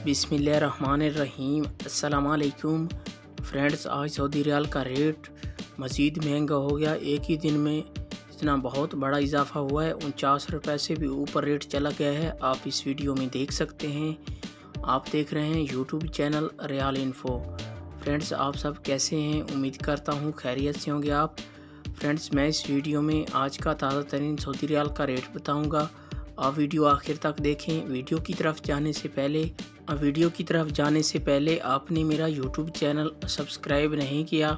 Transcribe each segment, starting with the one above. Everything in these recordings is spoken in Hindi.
बिस्मिल्लाहिर्रहमानिर्रहीम। अस्सलाम वालेकुम फ्रेंड्स, आज सऊदी रियाल का रेट मज़ीद महंगा हो गया। एक ही दिन में इतना बहुत बड़ा इजाफ़ा हुआ है, 49 रुपये से भी ऊपर रेट चला गया है। आप इस वीडियो में देख सकते हैं। आप देख रहे हैं YouTube channel real info. Friends, आप सब कैसे हैं? उम्मीद करता हूँ खैरियत से होंगे आप। फ्रेंड्स, मैं इस वीडियो में आज का ताज़ा तरीन सऊदी रियाल का रेट बताऊँगा। आप वीडियो आखिर तक देखें। वीडियो की तरफ जाने से पहले आपने मेरा यूट्यूब चैनल सब्सक्राइब नहीं किया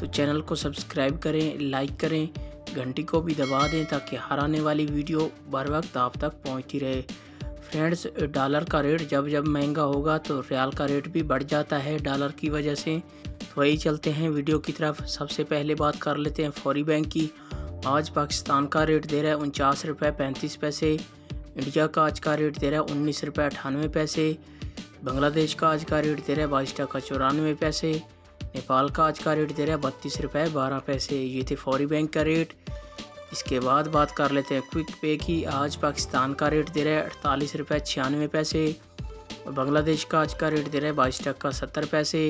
तो चैनल को सब्सक्राइब करें, लाइक करें, घंटी को भी दबा दें ताकि हर आने वाली वीडियो बर वक्त आप तक पहुंचती रहे। फ्रेंड्स, डॉलर का रेट जब महंगा होगा तो रियाल का रेट भी बढ़ जाता है डॉलर की वजह से। तो वही चलते हैं वीडियो की तरफ। सबसे पहले बात कर लेते हैं फौरी बैंक की। आज पाकिस्तान का रेट दे रहा है 49 रुपये 35 पैसे। इंडिया का आज का रेट दे रहा है 19 रुपये 98 पैसे। बांग्लादेश का आज का रेट दे रहा है 22 टका 94 पैसे। नेपाल का आज का रेट दे रहा है 32 रुपये 12 पैसे। ये थे फौरी बैंक का रेट। इसके बाद बात कर लेते हैं क्विक पे की। आज पाकिस्तान का रेट दे रहा है 48 रुपये 96 पैसे और बांग्लादेश का आज का रेट दे रहा है 22 टका 70 पैसे।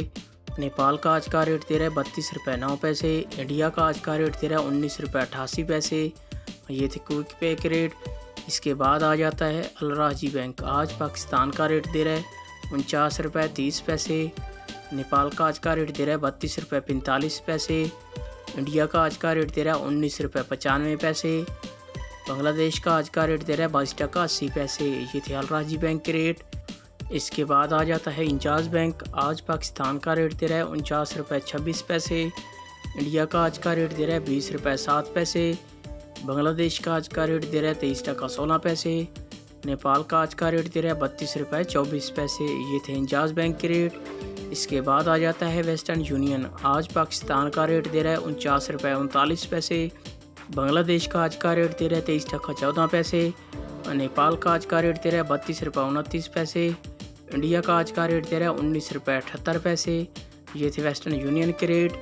नेपाल का आज का रेट दे रहा है 32 रुपये 9 पैसे। इंडिया का आज का रेट दे रहा है 19 रुपये 88 पैसे। ये थे क्विक पे के रेट। इसके बाद आ जाता है अल राजी बैंक। आज पाकिस्तान का रेट दे रहा है 49 रुपये 30 पैसे। नेपाल का आज का रेट दे रहा है 32 रुपये 45 पैसे। इंडिया का आज का रेट दे रहा है 19 रुपये 95 पैसे। बांग्लादेश का आज का रेट दे रहा है 22 टका 80 पैसे। ये थे अल राजी बैंक के रेट। इसके बाद आ जाता है इंजाज बैंक। आज पाकिस्तान का रेट दे रहा है 49 रुपये 26 पैसे। इंडिया का आज का रेट दे रहा है 20 रुपये 7 पैसे। बांग्लादेश का आज का रेट दे रहा है 23 टका 16 पैसे। नेपाल का आज का रेट दे रहा है 32 रुपये 24 पैसे। ये थे इंजाज बैंक के रेट। इसके बाद आ जाता है वेस्टर्न यूनियन। आज पाकिस्तान का रेट दे रहा है 49 रुपये 39 पैसे। बांग्लादेश का आज का रेट दे रहा है 23 टका 14 पैसे। नेपाल का आज का रेट दे रहा है 32 रुपये 29 पैसे। इंडिया का आज का रेट दे रहा है 19 रुपये 78 पैसे। ये थे वेस्टर्न यूनियन के रेट।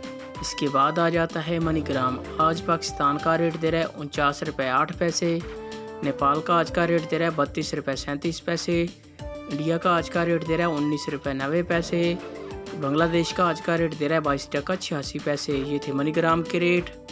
इसके बाद आ जाता है मनीग्राम। आज पाकिस्तान का रेट दे रहा है 49 रुपये 8 पैसे। नेपाल का आज का रेट दे रहा है 32 रुपये 37 पैसे। इंडिया का आज का रेट दे रहा है 19 रुपये 90 पैसे। बांग्लादेश का आज का रेट दे रहा है 22 टका 86 पैसे। ये थे मनीग्राम के रेट।